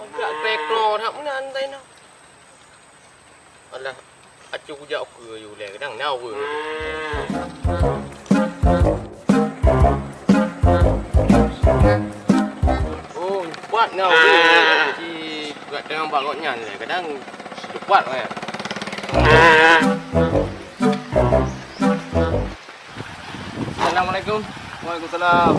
Agak pekno tak menantai no. Alah, acu jak ke you le kadang nau ke. Oh, buat nau ke. Ji kat tengah bakotnya le kadang cepat kan. Assalamualaikum. Waalaikumsalam.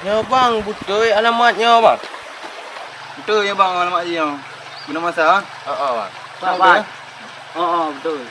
Ya bang, betul alamatnya bang. Betul ya bang alamat dia. Guna masa? Bang. Sabar. Betul.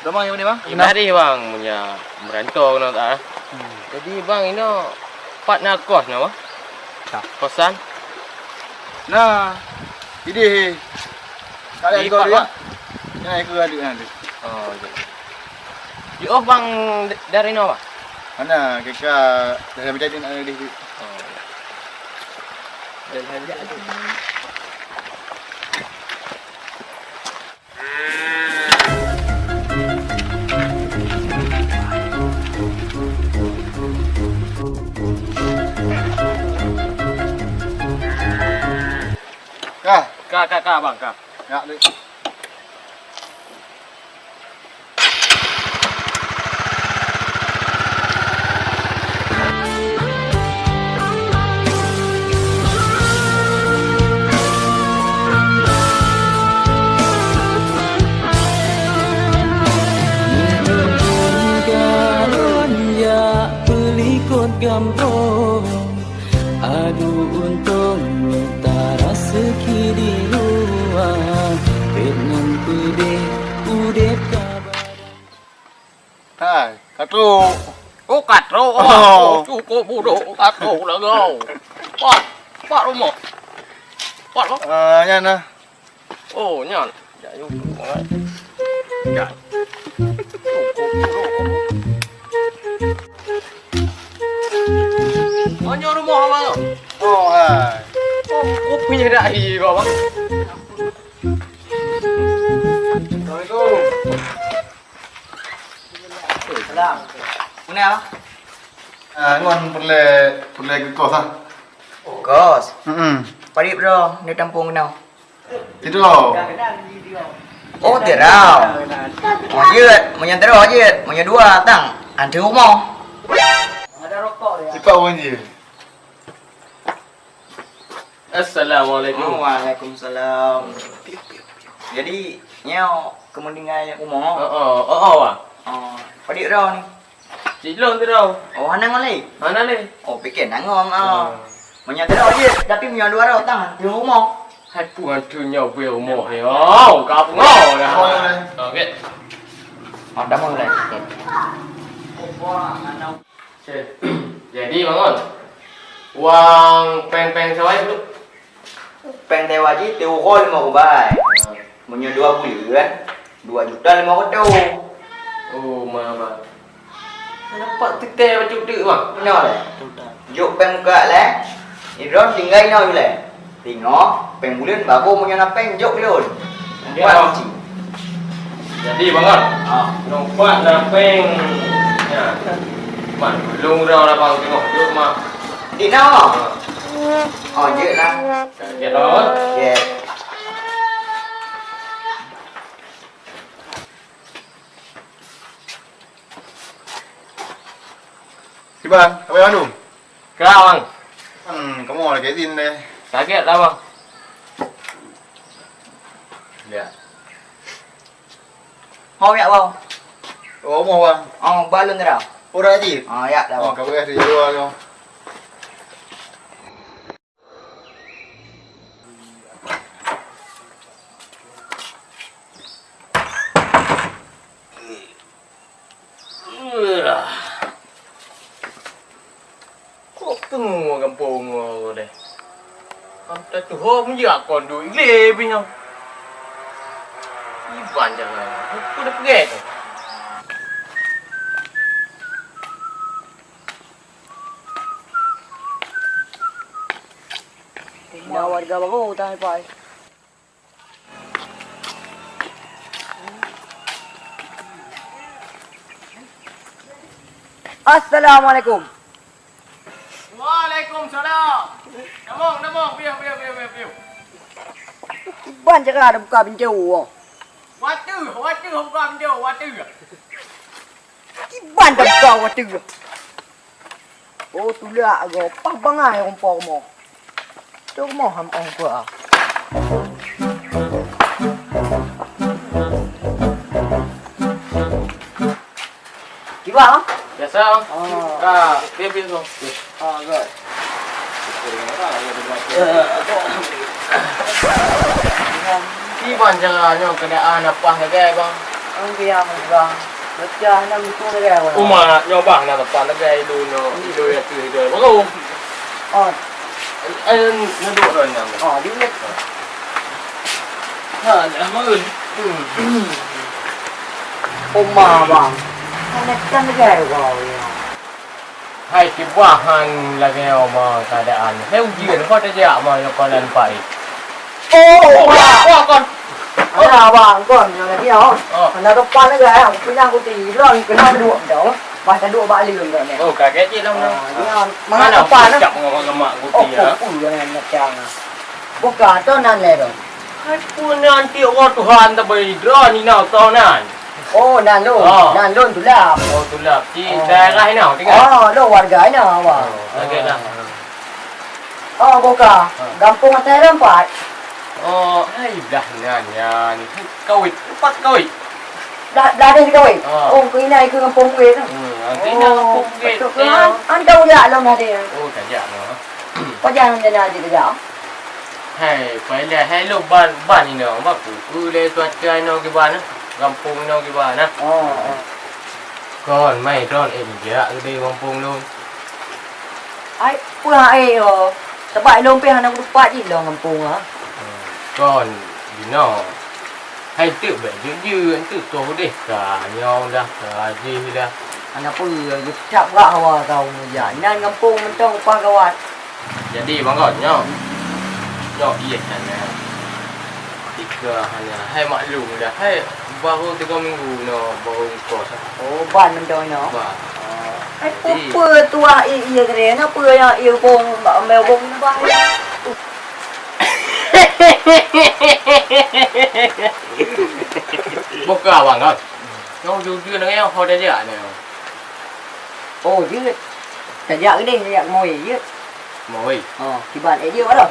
Ramai yang ni bang? Ini hari bang punya merantau kena tak? Jadi bang ini partner kos nak bang? Tak. Kosan? Nah. Ini. Kali Di kau Pak, dia. Bang? Nah, ikut ada nanti. Oh, jadi. Yo bang dari mana bang? Mana keka dah berjadi nak ada di. Oh. Dan hari ada. Kak bang, kak. Ya, dek. Gampang adu untung minta rezeki di luar dengan pedih udep kabar. Hai, katu. Oh katro, Oh. cukup bodoh katro lah kau. Pak rumah. Pak bang. Ya nah. Oh nyan. Ya yuk. Ya. Cukup bodoh. Hanya rumah bang. Oh, hai. Oh punya dahi kau bang. Assalamualaikum. Salam. Mana bang? Ngon perle ke kos ah. Kos. Parip bro, ni tampung kenal. Tidur. Oh, terau. Mau je, mau je, mau dua tang. Anti rumah. Ada rokok dia. Cepat orang je. Assalamualaikum. Waalaikumsalam. Jadi, nyau kemendingan rumah. Bang. Padik rau ni. Cilong tu dah. Oh, hanang malai. Mana ni? Oh, fikir nangom Menyat terau je, tapi menyat dua rau tang di rumah. Hai puan tu nyau bel rumah ya. Oh, kau ngau dah. Okey. Ada mau mulai. Jadi bangun. Uang peng-peng sawai dulu. Peng tewa je, tewa kol mau kubai. Menyat 2 bulan, 2.500.000. Oh, mama. Nampak teteh macam tu bang. Benar le. Juk peng muka le. Idron tinggal no le. Tengok peng bulan baru punya nak peng juk dulu. Ya. Jadi bangun. Nampak nak peng. Ya. Man, belum dah lah bang tengok duk mah. Di no. Oh, je lah. Ya dah. Yeah. Si bang, apa yang anu? Kau bang. Kamu ada ketin deh. Kaget lah bang. Ya. Mau ya bang. Oh, mau bang. Oh, balon terau. Orang aja. Oh, ya dah. Oh, kamu dah di luar kau. Kok tengok kampung kau deh. Sampai tu hom je kon duit lebih nyau. Iban jangan. Aku dah pergi. Dah warga baru tak apa. Assalamualaikum. Waalaikumsalam. Namong, piu. Ban jaga ada buka pintu. Watu buka pintu, watu. Ban dah buka waktu. Oh tu lah go pas bangai rumpau mo. Tu mo ham ong ko. Kiba? Biasa. Piu tu. Good. Iban jangan kenaan apa lagi bang. Ang biya mo bang. Baca na luto na gaya wala. Uma nyoba na depan lagi dulu itu ya tu itu. Baru Oh, ngeduk dah ni. oh di ni. Ha, dah maun. Oma bang. Ano kan na gaya wala. Hai kibahan lagi oma keadaan. Saya ujian kau tak jak mah kau dan pai. Oh, Wah kon. Ano bang kon yang lagi oh. Oh. Ano depan na gaya. Pinang ko ti ron kena dua daw. Basta dua balik lum dah ni. Oh, kaget je lah. Yan, mga depan na. Cak ngomong-ngomong Oh, guti ya. yan na tiyang. Buka to nan le do. Hai pun nanti orang Tuhan tak beri drone ni nak tahu nan. Oh, nan lo. Oh. Nan lo tu lah. Oh, tu lah. Di Oh. daerah ni nak tinggal. Oh, lo warga ni awak. Kaget lah. Oh, buka. Kampung atas rempat. Oh, hai dah nan ni. Kawit, empat kawit. Dah ada sekali. Oh. Oh, kau ini ke kampung gue tu. Nanti nak kampung gate. betul kan? Anda udah lah nanti. Oh, kajak noh. Kau jangan jadi kerja. Hai, pai hai lo ban ni noh. Mak ku le cuaca noh ke ban. Kampung noh ke ban nah. Oh. Kon mai ron em ja di kampung luôn. Ai, pulang oh. Sebab long pe hang lupa je long kampung ah. Kon di noh. Hai tự bệnh dữ tự tố để cả nhau ra cả gì ra. Anak pun cakap gak awak kau ni ya. Nan kampung mentong apa kawan. Jadi bang kon nyo. Nyo iya kan. Tiga hanya hai maklum dah. Hai baru 3 minggu no baru kos. Oh, ban mentong no. Ba. Ai apa tua iya keren apa yang ia bong ambil bong ni bah. Buka bang kon. Nyo jujur dengan kau dah jak ni. Oh, dia tajak gede tajak moi je. Moi. Oh, kiban dia ada.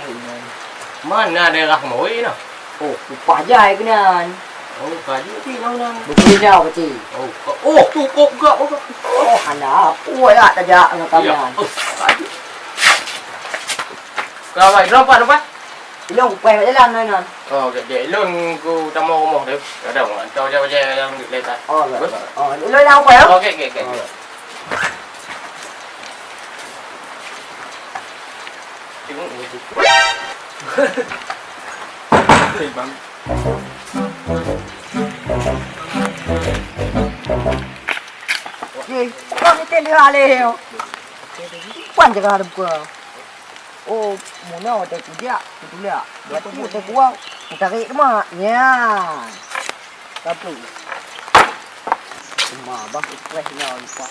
Mana daerah moi nah. Oh, lupa jai kenan. Oh, kaji ti nang nang. Betul nyau kecil. Oh, cukup gak. Oh, anak puai lah tajak dengan kalian. Kaji. Kau baik berapa? Ilong quay vào jalan thôi nè. Vậy luôn cô trong mô một được. Ở đâu mà cho em được lên ta. Đi lôi đâu khỏe không? Ok. Trứng gì? Thì bắn. Gì? Con đi tên ra leo. Quan trọng là được chưa? Oh, muna o tayo kuya. Kuya. Dia tu mo tayo kuwa. Utari mo. Yan. Tapos. Ba, fresh na on pa.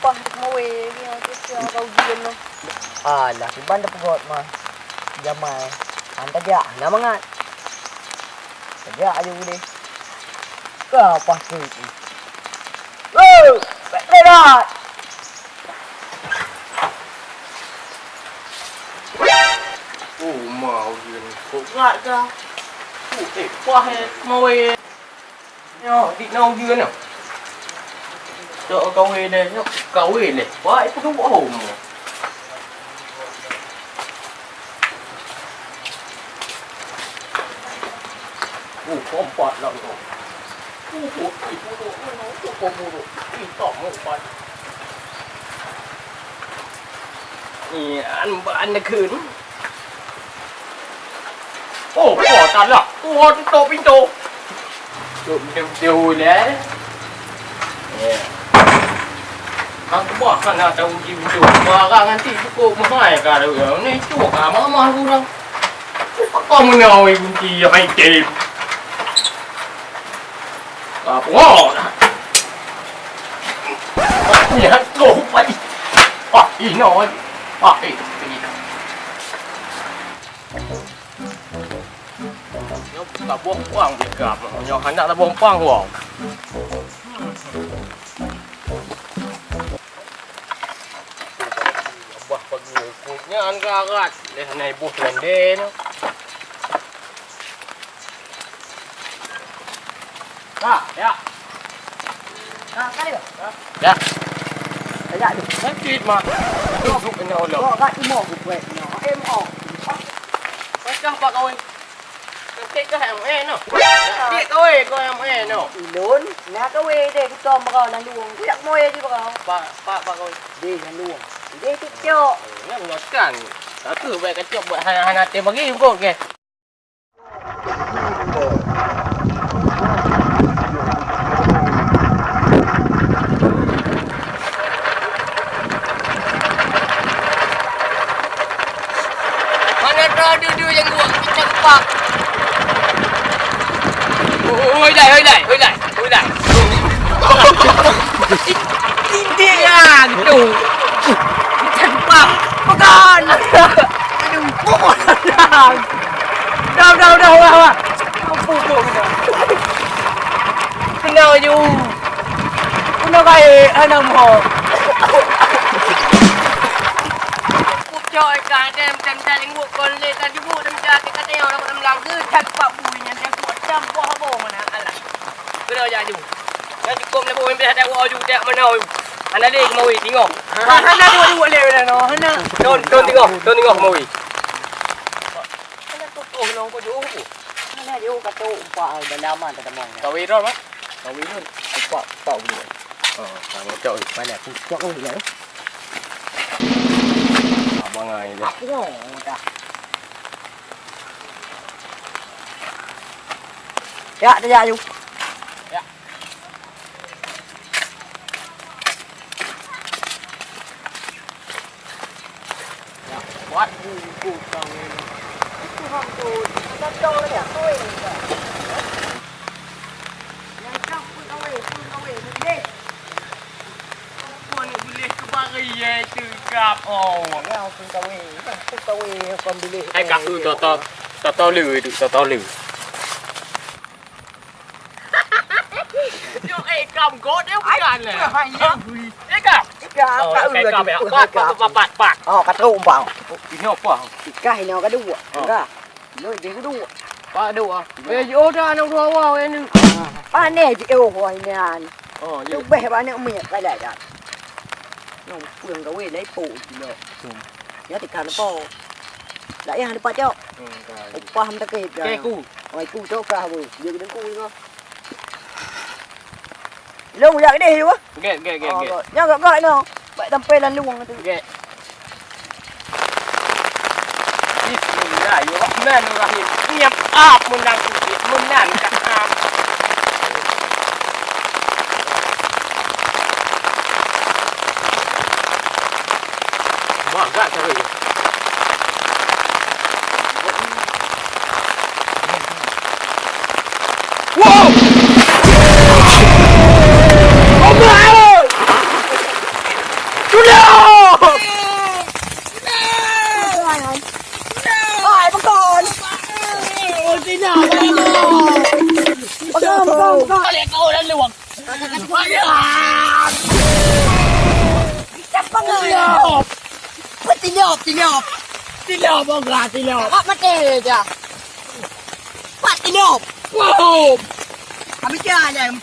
Pang mo eh, siya kau diyan no. Lah, si banda pugot mah. Jamai. Anta dia, na mangat. Saja aja udah. Kau pasti. Oh! Baik dah. Oh, mau dia ni. Kok gat ke? Wah, mau eh. Yo, đi nâu dưa nè. Cho câu hề đây, câu hề này. Quá, cái thú bỏ hồn. Có một quạt lợn rồi. Anh đã khử. Bỏ tàn lọ. Tô pinto. Điều đấy. Ang bỏ khăn nào tao chịu chủ và gà ngăn thì cô mà phải cả được này chủ cả mà luôn con ngồi chỉ hay kịp bố nhá cổ vậy ý nói ý ta buông quang việc gặp nhỏ hắn đã buông quang hoàng buat pagi kutnya angkat deh naik buh lenden ya Cái này ya Đấy dạ được. sakit mak duduk ini Allah Gõ gạch mỏ của quẹt nó êm ỏ. Cah pak kau Nanti kah yang no Nanti kau yang no Ý lớn. Nè cái quê đây cái tròn mà gọi là luồng. Cái đặc môi chứ mà gọi. Pak kau Đây là luồng. Đây cái cho. Yang ngoskan Aku baik kecil buat hana-hana bagi kau ke Duduk yang buat kecang pak. Oi lại. Ini ya, tu. Kecang pak. Bukan. Aduh, bukan. Dah. Pupuk. Kenal je. Kenal kaya anak mo. Trời cả đêm chăm chăm ngủ con lên ta đi bộ đâm cha cái đeo nó đâm lòng cứ thật bạo bùi nhăn đen cuộn trăm qua bồ mà nè anh là cứ đâu ra dùng cái côm là bùi bây giờ đang qua dùng đẹp mà nào anh đã đi mồi tí ngọc anh đã đi bộ lều này nó anh đôn tí ngọc mồi anh đã tô nó có chỗ không Cái này đi cả tô quả ở đào mà ta mong. tao đi rồi má tao đi luôn bạo đi tao trời Phải là cho con gì nữa. bao ngày Cái ngổ ta. Dạ dùng. What? Cụ tao lên. Cụ không cụ. Nó cho nó để thôi. Yang cak pun kau đi. Kau boleh ke bari ye tegap oh. Ngao pun kau con beli. Hai cặp to lừ to lừ. Yo cầm cố đéo cái này. Hay nhá. Cái cặp. Cái cặp mẹ bạc. Cái trộm vào. Cái nhóc quá. Cái nào cái đu à. Nói gì cái đu. Ba đu à. Bây giờ vô ra nó đua vào em. Ba nè chị yêu hoài nè. Vậy. Lúc bé ba nè miệng cái này đã. Nó phường cái quê lấy phụ gì nữa. Nhớ thì cả nó po. Đấy hàng đi pa cho. Pa ham ta kịp. Cái cu. Ngoài cu chỗ cả rồi, dừng đến cu nữa. Lông ra cái này hiểu á. Ghê. Nhá gọi nào. Vậy tầm pe là lông. Ghê. Bismillah, Rahmanirrahim. Nyap ap menang menan kat ap. Agak cara ni. Wow! Oh my! Tolong! Ai bắt con? Ôi tí nào đây nè. Bắt con. Có lẽ cô đã luộc. Chắc bắt người. Tí nhộp ông gà tí nhộp. Bắt kê kìa. Bắt tí nhộp. Wow! Mày cha này, mày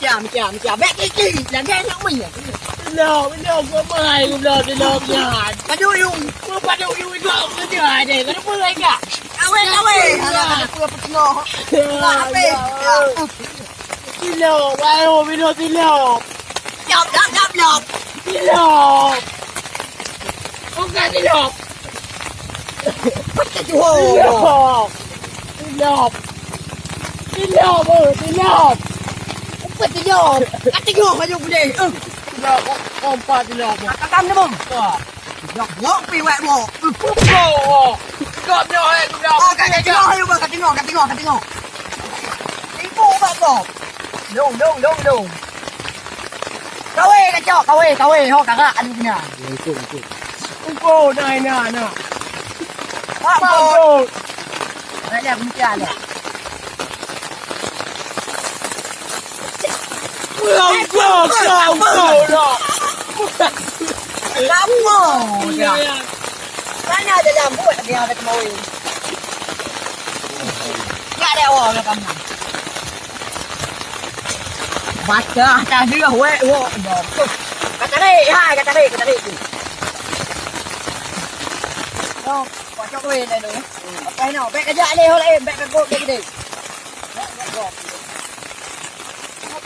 cha. Bé cái gì là nghe nó mình à? Tí nhộp có mày cũng được tí nhộp nhà. Bắt đuôi luôn. Cứ bắt đầu vui gọng cái trời này, nó mưa anh cả. Áo ơi. Là vừa bắt ngò. Là bê. Tí nhộp, ai hồ bây giờ tí nhộp. Nhộp. Tí nhộp. Ông gà tí nhộp. Bắt cái chú hồ. Tí nhộp. Tí nhộp. Bắt tí nhộp. Cắt tí nhộp phải dùng đi. Tí nhộp, ông pa tí nhộp. Cắt cam đấy bông. Nhộp vì mẹ bò. Cọp nhỏ này cũng đâu. Cắt tí ngò hay không? Cắt tí ngò. Tí bố bạn bò. Đúng. Đâu ê. kacau kawe ho kakak aduh punya. Uko na. Apa? Ada punya ada. Kamu. Tanya aja jam buat dia ada mau. Enggak ada orang kamu. Baca tadi we wo. Kata ni. Đâu, quả cho về này đúng. Cái nào bẹ cái dạ đi thôi em, bẹ cái cột đi đi. Nó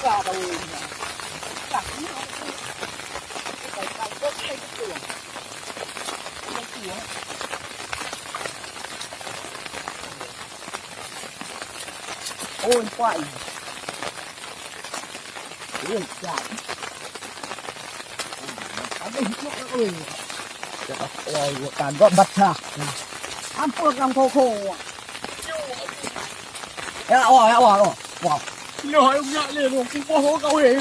cả đầu. Cả nó. Cái cột cái cửa. Cái cửa. Ôi quậy. Ôi chạy. Ở đây nó ơi. Rồi cả gọn bật ra ăn phước làm khô ya wow Nói ông nhạ liền rồi, không có hố câu hề.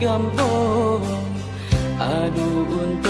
Gambong adu untuk